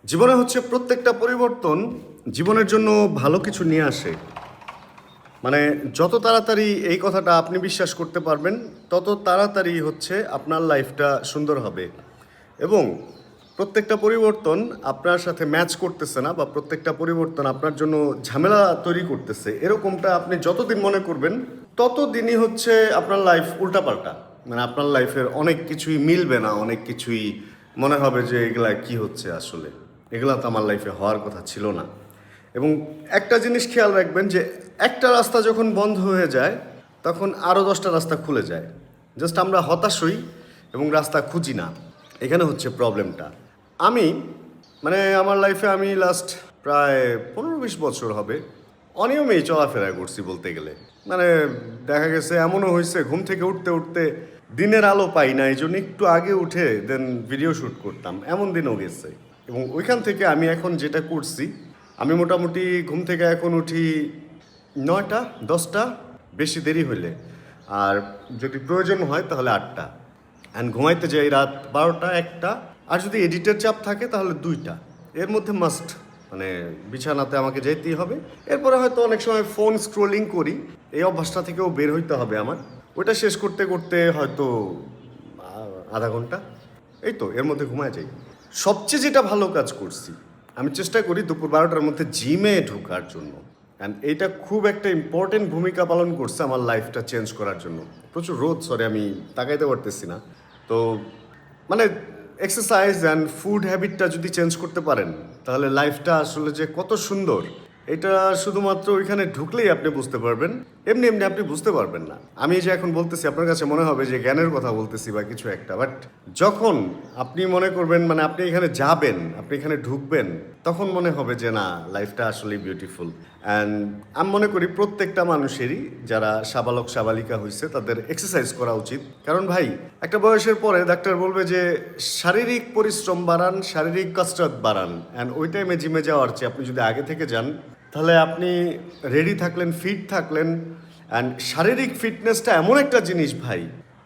জীবনে হচ্ছে প্রত্যেকটা পরিবর্তন জীবনের জন্য ভালো কিছু নিয়ে আসে। মানে যত তাড়াতাড়ি এই কথাটা আপনি বিশ্বাস করতে পারবেন, তত তাড়াতাড়ি হচ্ছে আপনার লাইফটা সুন্দর হবে। এবং প্রত্যেকটা পরিবর্তন আপনার সাথে ম্যাচ করতেছে না, বা প্রত্যেকটা পরিবর্তন আপনার জন্য ঝামেলা তৈরি করতেছে, এরকমটা আপনি যতদিন মনে করবেন ততদিনই হচ্ছে আপনার লাইফ উল্টাপাল্টা। মানে আপনার লাইফের অনেক কিছুই মিলবে না, অনেক কিছুই মনে হবে যে এগুলা কি হচ্ছে আসলে, এগুলা তো আমার লাইফে হওয়ার কথা ছিল না। এবং একটা জিনিস খেয়াল রাখবেন যে একটা রাস্তা যখন বন্ধ হয়ে যায় তখন আরও 10টা রাস্তা খুলে যায়। জাস্ট আমরা হতাশ হই এবং রাস্তা খুঁজি না, এখানে হচ্ছে প্রবলেমটা। আমি মানে আমার লাইফে আমি লাস্ট প্রায় 15-20 বছর হবে অনিয়মেই চলাফেরা করছি বলতে গেলে। মানে দেখা গেছে এমনও হয়েছে ঘুম থেকে উঠতে উঠতে দিনের আলো পাই না, এই জন্য একটু আগে উঠে দেন ভিডিও শ্যুট করতাম, এমন দিনও গেছে। এবং ওইখান থেকে আমি এখন যেটা করছি, আমি মোটামুটি ঘুম থেকে এখন উঠি 9টা 10টা, বেশি দেরি হইলে, আর যদি প্রয়োজন হয় তাহলে 8টা, অ্যান্ড ঘুমাইতে যাই রাত 12টা 1টা, আর যদি এডিটের চাপ থাকে তাহলে 2টা। এর মধ্যে মাস্ট মানে বিছানাতে আমাকে যেতেই হবে। এরপরে হয়তো অনেক সময় ফোন স্ক্রোলিং করি, এই অভ্যাসটা থেকেও বের হইতে হবে আমার। ওইটা শেষ করতে করতে হয়তো আধা ঘন্টা, এই তো এর মধ্যে ঘুমায় যাই। সবচেয়ে যেটা ভালো কাজ করছি, আমি চেষ্টা করি দুপুর 12টার মধ্যে জিমে ঢোকার জন্য, অ্যান্ড এইটা খুব একটা ইম্পর্টেন্ট ভূমিকা পালন করছে আমার লাইফটা চেঞ্জ করার জন্য। প্রচুর রোদ, সরি আমি তাকাইতে পারতেছি না। তো মানে এক্সারসাইজ অ্যান্ড ফুড হ্যাবিটটা যদি চেঞ্জ করতে পারেন তাহলে লাইফটা আসলে যে কত সুন্দর, এটা শুধুমাত্র ওইখানে ঢুকলেই আপনি বুঝতে পারবেন। এমনি এমনি আপনি বুঝতে পারবেন না। আমি যে এখন বলতেছি আপনার কাছে মনে হবে যে জ্ঞানের কথা বলতেছি বা কিছু একটা, বাট যখন আপনি মনে করবেন মানে আপনি এখানে যাবেন, আপনি এখানে ঢুকবেন, তখন মনে হবে যে না, লাইফটা আসলে বিউটিফুল। অ্যান্ড আমি মনে করি প্রত্যেকটা মানুষেরই যারা সাবালক সাবালিকা হয়েছে তাদের এক্সারসাইজ করা উচিত। কারণ ভাই, একটা বয়সের পরে ডাক্তার বলবে যে শারীরিক পরিশ্রম বাড়ান, শারীরিক কসরত বাড়ান, অ্যান্ড ওই টাইমে জিমে যাওয়ার চেয়ে আপনি যদি আগে থেকে যান তাহলে আপনি রেডি থাকলেন, ফিট থাকলেন। অ্যান্ড শারীরিক ফিটনেসটা এমন একটা জিনিস ভাই,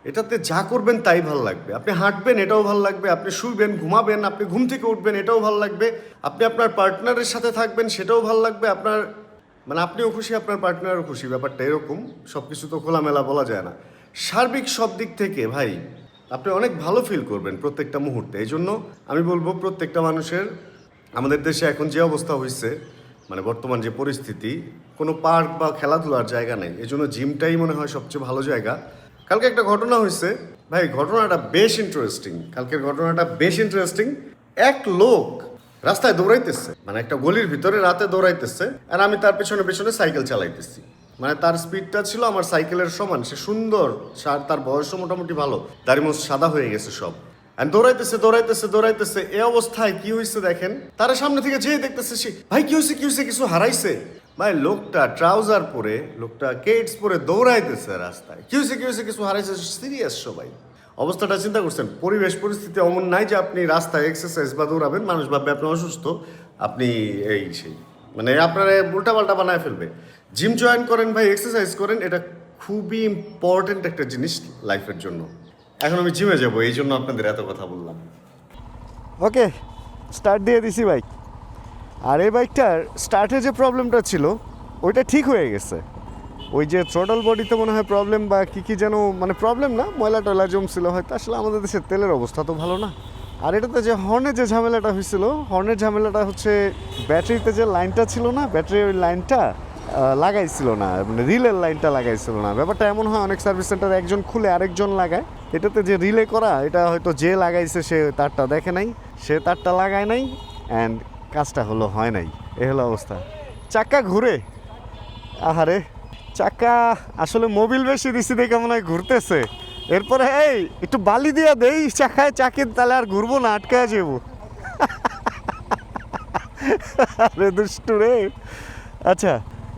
এটাতে যা করবেন তাই ভালো লাগবে। আপনি হাঁটবেন, এটাও ভালো লাগবে। আপনি শুইবেন, ঘুমাবেন, আপনি ঘুম থেকে উঠবেন, এটাও ভালো লাগবে। আপনি আপনার পার্টনারের সাথে থাকবেন, সেটাও ভালো লাগবে। আপনার মানে আপনিও খুশি, আপনার পার্টনারও খুশি। ব্যাপারটা এরকম, সব কিছু তো খোলামেলা বলা যায় না। সার্বিক সব দিক থেকে ভাই আপনি অনেক ভালো ফিল করবেন প্রত্যেকটা মুহূর্তে। এই জন্য আমি বলবো প্রত্যেকটা মানুষের, আমাদের দেশে এখন যে অবস্থা হয়েছে, মানে বর্তমান যে পরিস্থিতি, কোনো পার্ক বা খেলাধুলার জায়গা নেই, এই জন্য জিমটাই মনে হয় সবচেয়ে ভালো জায়গা। কালকে একটা ঘটনা হয়েছে ভাই, ঘটনাটা বেশ ইন্টারেস্টিং। কালকের ঘটনাটা বেশ ইন্টারেস্টিং। এক লোক রাস্তায় দৌড়াইতেছে, মানে একটা গলির ভিতরে রাতে দৌড়াইতেছে, আর আমি তার পেছনে পেছনে সাইকেল চালাইতেছি। মানে তার স্পিডটা ছিল আমার সাইকেলের সমান। সে সুন্দর, তার বয়সও মোটামুটি ভালো, দাড়ি মোছ সাদা হয়ে গেছে সব। আর দৌড়াইতেছে দৌড়াইতেছে দৌড়াইতেছে, এই অবস্থায় কি হয়েছে দেখেন, তার সামনে থেকে যেয়ে দেখতেছে সে, ভাই কি হয়েছে কি হয়েছে, কিছু হারাইছে? ভাই লোকটা ট্রাউজার পরে, লোকটা কেটস পরে দৌড়াইতেছে রাস্তায়। কি হয়েছে কি হয়েছে, কিছু হারাইছে? সিরিয়াস সবাই। অবস্থাটা চিন্তা করছেন, পরিবেশ পরিস্থিতি এমন নাই যে আপনি রাস্তায় এক্সারসাইজ বা দৌড়াবেন, মানুষ ভাববে আপনি অসুস্থ, আপনি এই সেই, মানে আপনারা উল্টাপাল্টা বানায় ফেলবে। জিম জয়েন করেন ভাই, এক্সারসাইজ করেন, এটা খুবই ইম্পর্টেন্ট একটা জিনিস লাইফের জন্য। এখন আমি জিমে যাবো, এই জন্য আপনাদের এত কথা বললাম। ওকে, স্টার্ট দিয়ে দিছি বাইক। আর এই বাইকটার স্টার্টের যে প্রবলেমটা ছিল ওইটা ঠিক হয়ে গেছে। ওই যে থ্রোটল বডিতে মনে হয় প্রবলেম বা কী যেন, মানে প্রবলেম না, ময়লা টয়লা জমছিল হয়তো। আসলে আমাদের দেশের তেলের অবস্থা তো ভালো না। আর এটাতে যে হর্নের যে ঝামেলাটা হয়েছিল, হর্নের ঝামেলাটা হচ্ছে ব্যাটারিতে যে লাইনটা ছিল না, ব্যাটারির ওই লাইনটা লাগাইছিল না, মানে রিলের লাইনটা লাগাইছিল না। ব্যাপারটা এমন হয় অনেক সার্ভিস সেন্টারে একজন খুলে আরেকজন লাগায়। এটাতে যে রিলে করা, এটা হয়তো যে লাগাইছে সে তারটা দেখে নাই, সে তারটা লাগায় নাই, অ্যান্ড কাজটা হয় নাই। এ হলো অবস্থা। চাক্কা ঘুরে, আহারে চাক্কা আসলে মোবিল বেশি দিছি দেখে মনে হয় ঘুরতেছে। এরপরে এই একটু বালি দিয়া দেই চাকায়, চাকির তাহলে আর ঘুরবো না, আটকায় যাবো। আরে দুষ্টু রে। আচ্ছা,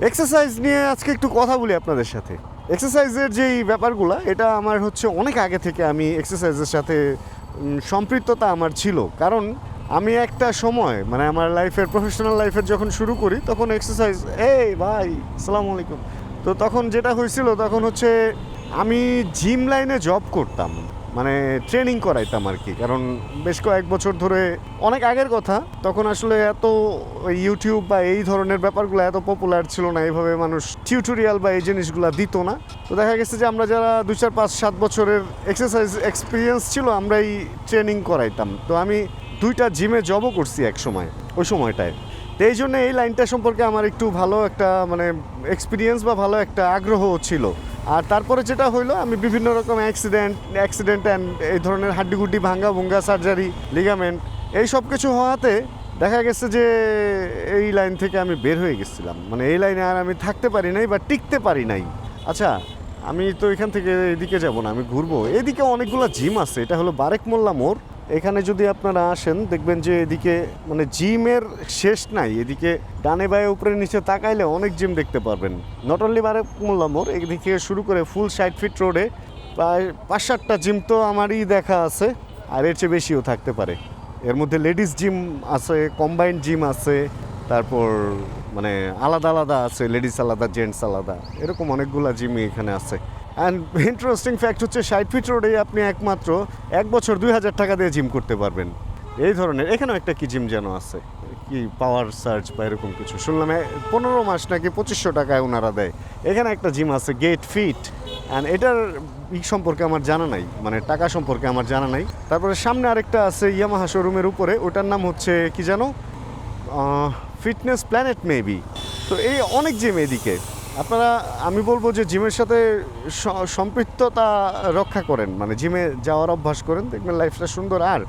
এক্সারসাইজ নিয়ে আজকে একটু কথা বলি আপনাদের সাথে। এক্সারসাইজের যেই ব্যাপারগুলো, এটা আমার হচ্ছে অনেক আগে থেকে আমি এক্সারসাইজের সাথে সম্পৃক্ততা আমার ছিল। কারণ আমি একটা সময় মানে আমার লাইফের, প্রফেশনাল লাইফের যখন শুরু করি তখন এক্সারসাইজ, এই ভাই আসসালামু আলাইকুম। তো তখন যেটা হয়েছিল, তখন হচ্ছে আমি জিম লাইনে জব করতাম। মানে ট্রেনিং করাইতাম আর কি, কারণ বেশ কয়েক বছর ধরে, অনেক আগের কথা, তখন আসলে এত ইউটিউব বা এই ধরনের ব্যাপারগুলো এত পপুলার ছিল না, এইভাবে মানুষ টিউটোরিয়াল বা এই জিনিসগুলো দিত না। তো দেখা গেছে যে আমরা যারা 2-4-5-7 বছরের এক্সারসাইজ এক্সপিরিয়েন্স ছিল আমরা এই ট্রেনিং করাইতাম। তো আমি 2টা জিমে জবও করছি এক সময়, ওই সময়টায়। তো এই জন্য এই লাইনটা সম্পর্কে আমার একটু ভালো একটা মানে এক্সপিরিয়েন্স বা ভালো একটা আগ্রহ ছিল। আর তারপরে যেটা হইলো, আমি বিভিন্ন রকম অ্যাক্সিডেন্ট অ্যান্ড এই ধরনের হাড্ডিগুড্ডি ভাঙ্গা ভুঙ্গা সার্জারি, লিগামেন্ট, এই সব কিছু হওয়াতে দেখা গেছে যে এই লাইন থেকে আমি বের হয়ে গেছিলাম। মানে এই লাইনে আর আমি থাকতে পারি নাই বা টিকতে পারি নাই। আচ্ছা, আমি তো এখান থেকে এদিকে যাব না, আমি ঘুরবো। এদিকে অনেকগুলো জিম আছে, এটা হলো বারেক মোল্লা মোড়। এখানে যদি আপনারা আসেন দেখবেন যে এদিকে মানে জিমের শেষ নাই। এদিকে ডানে বায়ে উপরে নিচে তাকাইলে অনেক জিম দেখতে পারবেন। নট অনলি বারেক মোল্লা মোড়, এদিকে শুরু করে ফুল 60 ফিট রোডে প্রায় 5-7টা জিম তো আমারই দেখা আছে, আর এর চেয়ে বেশিও থাকতে পারে। এর মধ্যে লেডিস জিম আছে, কম্বাইন্ড জিম আছে, তারপর মানে আলাদা আলাদা আছে, লেডিস আলাদা, জেন্টস আলাদা, এরকম অনেকগুলো জিমই এখানে আছে। অ্যান্ড ইন্টারেস্টিং ফ্যাক্ট হচ্ছে 60 ফিট রোডে আপনি একমাত্র 1 বছর 2000 টাকা দিয়ে জিম করতে পারবেন। এই ধরনের এখানেও একটা কি জিম যেন আছে, কি পাওয়ার সার্চ বা এরকম কিছু শুনলাম, 15 মাস নাকি 2500 টাকায় ওনারা দেয়। এখানে একটা জিম আছে গেট ফিট, অ্যান্ড এটার সম্পর্কে আমার জানা নাই, মানে টাকা সম্পর্কে আমার জানা নাই। তারপরে সামনে আরেকটা আছে ইয়ামাহা শোরুমের উপরে, ওটার নাম হচ্ছে কি জানো, ফিটনেস প্ল্যানেট মেবি। তো এই অনেক জিম এদিকে। আপনারা, আমি বলবো যে জিমের সাথে সম্পৃক্ততা রক্ষা করেন, মানে জিমে যাওয়ার অভ্যাস করেন, দেখবেন লাইফটা সুন্দর। আর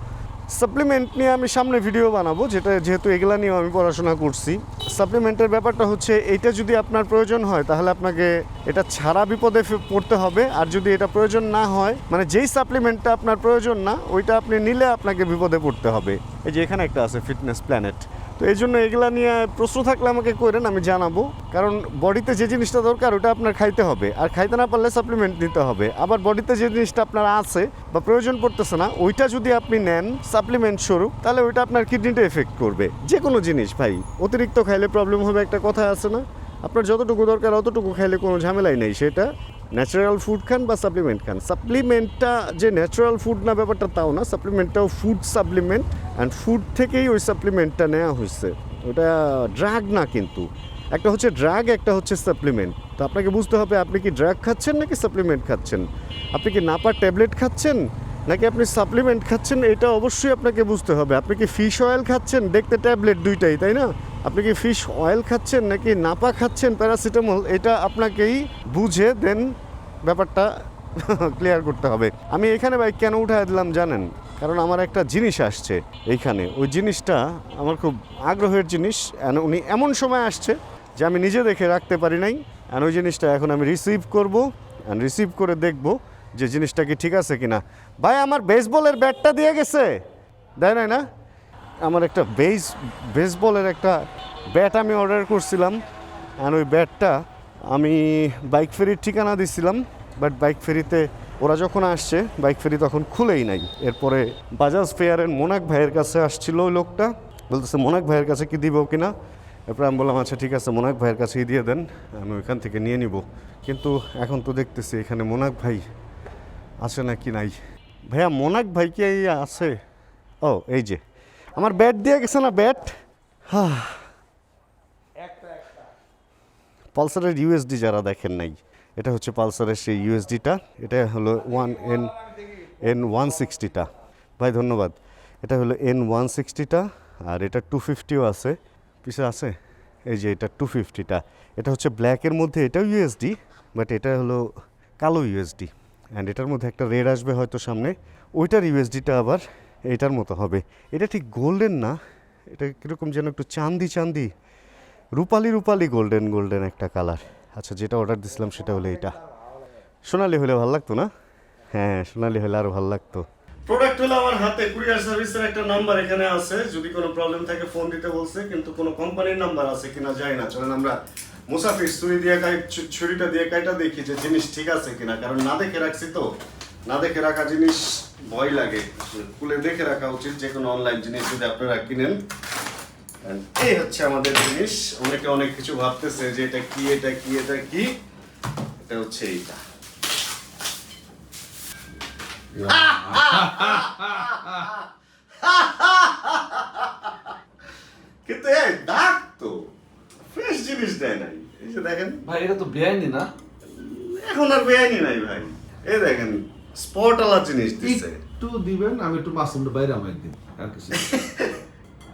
সাপ্লিমেন্ট নিয়ে আমি সামনে ভিডিও বানাবো, যেহেতু এগুলা নিয়েও আমি পড়াশোনা করছি। সাপ্লিমেন্টের ব্যাপারটা হচ্ছে, এইটা যদি আপনার প্রয়োজন হয় তাহলে আপনাকে এটা ছাড়া বিপদে পড়তে হবে, আর যদি এটা প্রয়োজন না হয়, মানে যেই সাপ্লিমেন্টটা আপনার প্রয়োজন না ওইটা আপনি নিলে আপনাকে বিপদে পড়তে হবে। এই যে এখানে একটা আছে ফিটনেস প্ল্যানেট। তো এই জন্য এগুলা নিয়ে প্রশ্ন থাকলে আমাকে করেন, আমি জানাবো। কারণ বডিতে যে জিনিসটা দরকার ওটা আপনার খাইতে হবে, আর খাইতে না পারলে সাপ্লিমেন্ট নিতে হবে। আবার বডিতে যে জিনিসটা আপনার আছে বা প্রয়োজন পড়তেছে না, ওইটা যদি আপনি নেন সাপ্লিমেন্ট স্বরূপ, তাহলে ওইটা আপনার কিডনিতে এফেক্ট করবে। যে কোনো জিনিস ভাই, অতিরিক্ত খাইলে প্রবলেম হবে, একটা কথা আছে না? আপনার যতটুকু দরকার অতটুকু খাইলে কোনো ঝামেলাই নেই, সেটা ন্যাচারাল ফুড খান বা সাপ্লিমেন্ট খান। সাপ্লিমেন্টটা যে ন্যাচারাল ফুড না ব্যাপারটা তাও না, সাপ্লিমেন্টটাও ফুড সাপ্লিমেন্ট, অ্যান্ড ফুড থেকেই ওই সাপ্লিমেন্টটা নেওয়া হয়েছে। ওটা ড্রাগ না, কিন্তু একটা হচ্ছে ড্রাগ, একটা হচ্ছে সাপ্লিমেন্ট। তো আপনাকে বুঝতে হবে আপনি কি ড্রাগ খাচ্ছেন নাকি সাপ্লিমেন্ট খাচ্ছেন, আপনি কি নাপার ট্যাবলেট খাচ্ছেন নাকি আপনি সাপ্লিমেন্ট খাচ্ছেন, এটা অবশ্যই আপনাকে বুঝতে হবে। আপনি কি ফিশ অয়েল খাচ্ছেন, দেখতে ট্যাবলেট দুইটাই, তাই না? আপনি কি ফিশ অয়েল খাচ্ছেন নাকি নাপা খাচ্ছেন প্যারাসিটামল, এটা আপনাকেই বুঝে দেন ব্যাপারটা ক্লিয়ার করতে হবে। আমি এখানে ভাই কেন উঠায় দিলাম জানেন? কারণ আমার একটা জিনিস আসছে এইখানে, ওই জিনিসটা আমার খুব আগ্রহের জিনিস। উনি এমন সময় আসছে যে আমি নিজে দেখে রাখতে পারি নাই, আর ওই জিনিসটা এখন আমি রিসিভ করব, আর রিসিভ করে দেখব যে জিনিসটা কি ঠিক আছে কিনা। ভাই আমার বেসবলের ব্যাটটা দিয়ে গেছে, দেয় নাই না? আমার একটা বেসবলের একটা ব্যাট আমি অর্ডার করছিলাম, আর ওই ব্যাটটা আমি বাইক ফেরির ঠিকানা দিছিলাম, বাট বাইক ফেরিতে ওরা যখন আসছে বাইক ফেরি তখন খুলেই নাই। এরপরে বাজাজ ফেয়ারের মোনাক ভাইয়ের কাছে আসছিল ওই লোকটা, বলতেছে মোনাক ভাইয়ের কাছে কি দিব কিনা। এরপরে আমি বললাম আচ্ছা ঠিক আছে, মোনাক ভাইয়ের কাছেই দিয়ে দেন, আমি ওইখান থেকে নিয়ে নিব। কিন্তু এখন তো দেখতেছি এখানে মোনাক ভাই আছে না কি নাই। ভাইয়া মোনাক ভাই কি আছে? ও এই যে আমার ব্যাট দিয়ে গেছে না, ব্যাট। পালসারের ইউএসডি যারা দেখেন নাই, এটা হচ্ছে পালসারের সেই ইউএসডিটা। এটা হলো N160টা। ভাই ধন্যবাদ। এটা হলো N160টা, আর এটা 250ও আছে, পিছে আছে এই যে এটা 250টা। এটা হচ্ছে ব্ল্যাকের মধ্যে, এটাও ইউএসডি, বাট এটা হলো কালো ইউএসডি। অ্যান্ড এটার মধ্যে একটা রেড আসবে হয়তো সামনে, ওইটার ইউএসডিটা আবার এটার মতো হবে। এটা ঠিক গোল্ডেন না, এটা কীরকম যেন একটু চান্দি রূপালি গোল্ডেন একটা কালার। আচ্ছা, যেটা অর্ডার দিছিলাম সেটা হলো এটা। সোনালি হলে ভালো লাগতো না? হ্যাঁ, সোনালি হলে আরও ভালো লাগতো। প্রোডাক্ট হলো আমার হাতে, কুরিয়ার সার্ভিসের একটা নাম্বার এখানে আছে, যদি কোনো প্রবলেম থাকে ফোন দিতে বলছে, কিন্তু কোনো কোম্পানির নাম্বার আছে কিনা জানি না। চলেন আমরা মুসাফির ছুরিটা দিয়ে কাইটা দেখি যে জিনিস ঠিক আছে কিনা, কারণ না দেখে রাখছি তো, না দেখে রাখা জিনিস ভয় লাগে, খুলে দেখে রাখা উচিত যে কোনো অনলাইন জিনিস যদি আপনারা কিনেন। এই হচ্ছে আমাদের জিনিস। অনেকে অনেক কিছু ভাবতেছে যে এটা কি, এটা হচ্ছে এইটা। কিন্তু এই দাগ তো ফ্রেশ জিনিস দেয় নাই, এই যে দেখেন ভাই এটা তো বেআইনি না? এখন আর বেআইনি নাই ভাই, এই দেখেন স্পট আলা জিনিস দিছে। একটু দিবেন, আমি একটু 5 মিনিট বাইরে আমার একদিন আর কিছু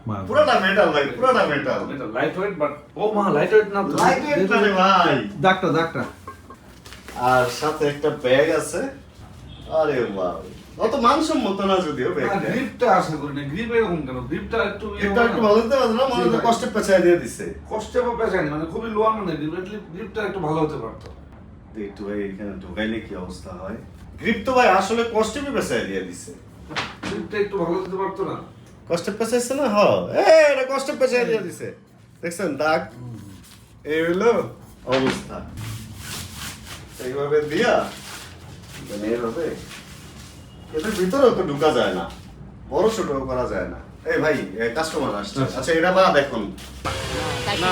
না। পুরোটা মেটাল ভাই, পুরোটা মেটাল। এটা লাইট ওয়েট, বাট ও মা লাইট ওয়েট না তো, লাইট ওয়েট না রে ভাই। দাগটা আর সাথে একটা ব্যাগ আছে। আরে বাহ, অত মানসম্মত না যদিও ব্যাগটা। গ্রিপটা আশা করি না, গ্রিপ এরকম কেন? গ্রিপটা একটু এটা একটু ভালো হতে পারতো না, মনে হচ্ছে কষ্টে পেঁচায় দিয়ে দিছে। কষ্টে বা পেছায়নি, মানে খুবই লোয়া, মানে গ্রিপটা একটু ভালো হতে পারতো। একটু ভাই এখানে ঢোকাইলে কি অবস্থা হয়? গ্রিপ তো ভাই আসলে কষ্টে পেঁচায় দিয়ে দিছে। গ্রিপটা একটু ভালো হতে পারতো না? কষ্টে পেঁচাইছে না? হ, এটা কষ্টে পেঁচায় দিয়ে দিছে। দেখছেন দাগ? এই হলো অবস্থা। এইভাবে দিয়া মানে এইভাবে এটার ভিতরেও তো ঢুকা যায় না, বড় ছোট করা যায় না। এই ভাই কাস্টমার আসছে। আচ্ছা এটা বাদ এখন। না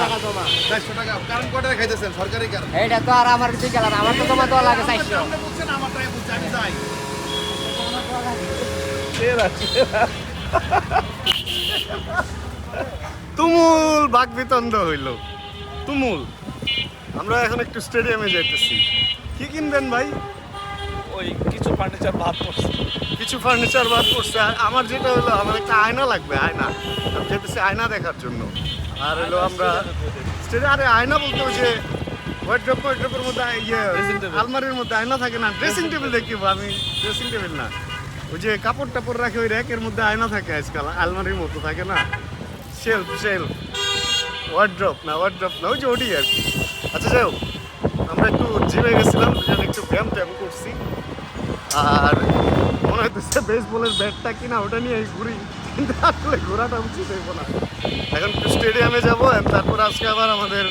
400 টাকা কারণ কত টাকা খাইতেছেন সরকারি কারণ এইটা তো আর আমার দিকে গেল না, আমার তো তোমার দেওয়া লাগে 400। আপনি বুঝছেন আমারটাই বুঝছি আমি যাই তুমুল বাকবিতন্ড হইল, তুমুল। আমরা এখন একটু স্টেডিয়ামে যাইতেছি। কি কিনবেন ভাই? ওই কিছু ফার্নিচার বাদ পড়ছে কিছু ফার্নিচার বাদ পড়ছে। আর আমার যেটা হলো, আমার একটা আয়না লাগবে, আয়না। আমি যেতেছি আয়না দেখার জন্য। আর হলো আমরা আরে আয়না বলতে ওই যে ওয়ার্ড্রপের মধ্যে ইয়ে আলমারির মধ্যে আয়না থাকে না, ড্রেসিং টেবিল দেখিব আমি। ড্রেসিং টেবিল না, ওই যে কাপড় টাপড় রাখে ওই র্যাকের মধ্যে আয়না থাকে আজকাল, আলমারির মতো থাকে না, শেলফ ওয়ার্ড্রপ না, ওই যে ওটি আর কি। আচ্ছা যাই হোক, আমরা একটু জিমে গেছিলাম, একটু ব্যায়াম ট্যাম করছি। আর মনে হইতেছে বেসবলের ব্যাটটা কিনা ওটা নিয়ে ঘুরি, কিন্তু আসলে ঘোরাটা উচিত হইব না। এখন একটু স্টেডিয়ামে যাবো, তারপর আজকে আবার আমাদের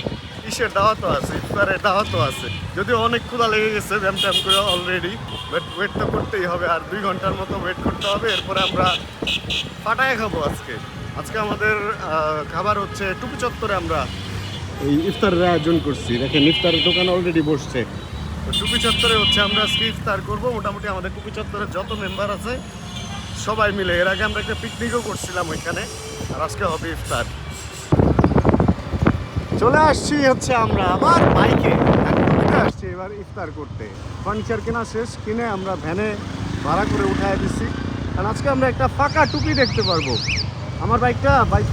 ইসের দাওয়াতও আছে, ইফতারের দাওয়াতও আছে। যদিও অনেক ক্ষুধা লেগে গেছে ব্যায়াম ট্যাম করে অলরেডি, বাট ওয়েট তো করতেই হবে, আর 2 ঘন্টার মতো ওয়েট করতে হবে। এরপরে আমরা ফাটায় খাবো আজকে। আজকে আমাদের খাবার হচ্ছে টুপি চত্বরে আমরা এই ইফতারের আয়োজন করছি। দেখেন ইফতারের দোকান অলরেডি বসছে। তো টুপি চত্বরে হচ্ছে আমরা আজকে ইফতার করবো। মোটামুটি আমাদের টুপি চত্বরের যত মেম্বার আছে সবাই মিলে। এর আগে আমরা একটা পিকনিকও করছিলাম ওইখানে, আর আজকে হবে ইফতার। চলে আসছি হচ্ছে আমরা আবার বাইকে, টুপিতে আসছি এবার ইফতার করতে। ফার্নিচার কেনা শেষ, কিনে আমরা ভ্যানে ভাড়া করে উঠায় দিচ্ছি। কারণ আজকে আমরা একটা ফাঁকা টুপি দেখতে পারবো। আমার বাইক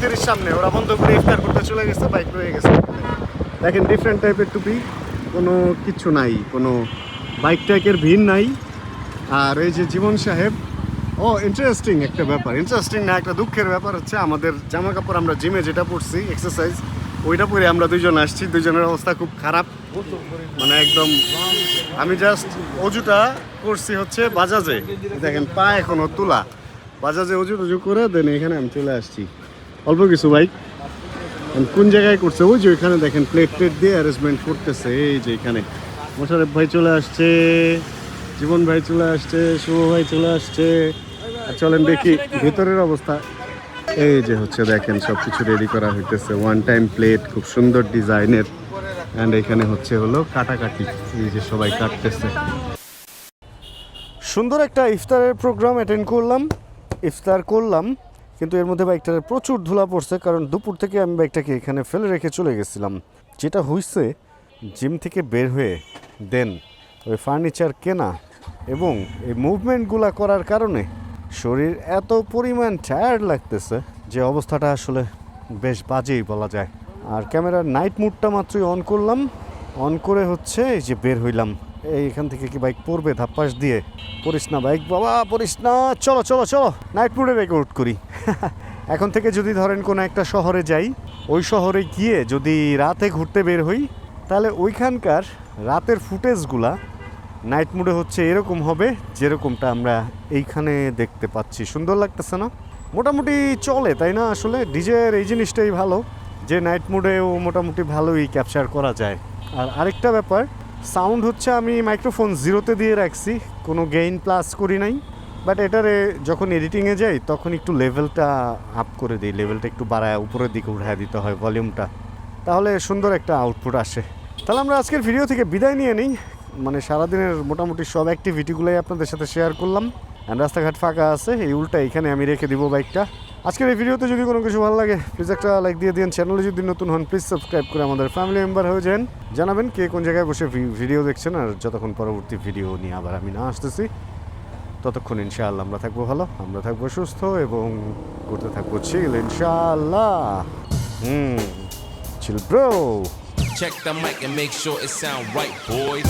ফেরির সামনে, ওরা বন্ধ করে ইফতার করতে চলে গেছে, বাইক রয়ে গেছে। দেখেন ডিফারেন্ট টাইপের টুপি, কোনো কিচ্ছু নাই, কোনো বাইক টাইকের ভিড় নাই। আর এই যে জীবন সাহেব, ও ইন্টারেস্টিং একটা ব্যাপার, ইন্টারেস্টিং না একটা দুঃখের ব্যাপার হচ্ছে আমাদের জামা কাপড় আমরা জিমে যেটা পরছি এক্সারসাইজ, ওইটা পরে আমরা 2 জন আসছি। 2 জনের অবস্থা খুব খারাপ, মানে একদম। আমি জাস্ট অজুটা করছি হচ্ছে বাজাজে, দেখেন পা এখনো তোলা, বাজাজে অজু করে দেন এখানে আমি চলে আসছি। অল্প কিছু বাইক কোন জায়গায় করছে, ওই যে ওইখানে দেখেন প্লেট দিয়ে অ্যারেঞ্জমেন্ট করতেছে। এই যে এখানে মোশারেফ ভাই চলে আসছে, জীবন ভাই চলে আসছে, শুভ ভাই চলে আসছে। আর চলেন দেখি ভেতরের অবস্থা। এই যে হচ্ছে দেখেন সব কিছু রেডি করা হইতেছে, 1 টাইম প্লেট, খুব সুন্দর ডিজাইনের। অ্যান্ড এখানে হচ্ছে হলো কাটাকাটি, এই যে সবাই কাটতেছে। সুন্দর একটা ইফতারের প্রোগ্রাম অ্যাটেন্ড করলাম, ইফতার করলাম, কিন্তু এর মধ্যে বাইকটার প্রচুর ধুলা পড়ছে, কারণ দুপুর থেকে আমি বাইকটাকে এখানে ফেলে রেখে চলে গেছিলাম। যেটা হয়েছে, জিম থেকে বের হয়ে দেন ওই ফার্নিচার কেনা এবং এই মুভমেন্টগুলো করার কারণে শরীর এত পরিমাণ টায়ার্ড লাগতেছে যে অবস্থাটা আসলে বেশ বাজেই বলা যায়। আর ক্যামেরার নাইট মুডটা মাত্রই অন করলাম, অন করে হচ্ছে এই যে বের হইলাম। এইখান থেকে কি বাইক পড়বে ধাপ্পাস দিয়ে? পড়িস না বাইক বাবা, পড়িস না। চলো চলো চলো নাইট মুডে রেকর্ড করি। এখন থেকে যদি ধরেন কোনো একটা শহরে যাই, ওই শহরে গিয়ে যদি রাতে ঘুরতে বের হই, তাহলে ওইখানকার রাতের ফুটেজগুলা নাইট মুডে হচ্ছে এরকম হবে যেরকমটা আমরা এইখানে দেখতে পাচ্ছি। সুন্দর লাগতেছে না? মোটামুটি চলে, তাই না? আসলে ডিজের এই জিনিসটাই ভালো যে নাইট মুডেও মোটামুটি ভালোই ক্যাপচার করা যায়। আর আরেকটা ব্যাপার, সাউন্ড হচ্ছে আমি মাইক্রোফোন 0-তে দিয়ে রাখছি, কোনো গেইন প্লাস করি নাই। বাট এটারে যখন এডিটিংয়ে যাই তখন একটু লেভেলটা আপ করে দিই, লেভেলটা একটু বাড়ায় উপরের দিকে উঠায় দিতে হয় ভলিউমটা, তাহলে সুন্দর একটা আউটপুট আসে। তাহলে আমরা আজকের ভিডিও থেকে বিদায় নিয়ে নিই। মানে সারাদিনের মোটামুটি সব অ্যাক্টিভিটিগুলোই আপনাদের সাথে শেয়ার করলাম। অ্যান্ড রাস্তাঘাট ফাঁকা আছে, এই উল্টা এখানে আমি রেখে দিব বাইকটা। আজকের এই ভিডিওতে যদি কোনো কিছু ভালো লাগে প্লিজ একটা লাইক দিয়ে দিন, চ্যানেলে যদি নতুন হন প্লিজ সাবস্ক্রাইব করে আমাদের ফ্যামিলি মেম্বার হয়ে যান। জানাবেন কে কোন জায়গায় বসে ভিডিও দেখছেন, আর যতক্ষণ পরবর্তী ভিডিও নিয়ে আবার আমি না আসতেছি ততক্ষণ ইনশাআল্লাহ আমরা থাকবো ভালো, আমরা থাকবো সুস্থ এবং করতে থাকবো চিল ইনশাআল্লাহ। Chill bro. Check the mic and make sure it sound right, boys.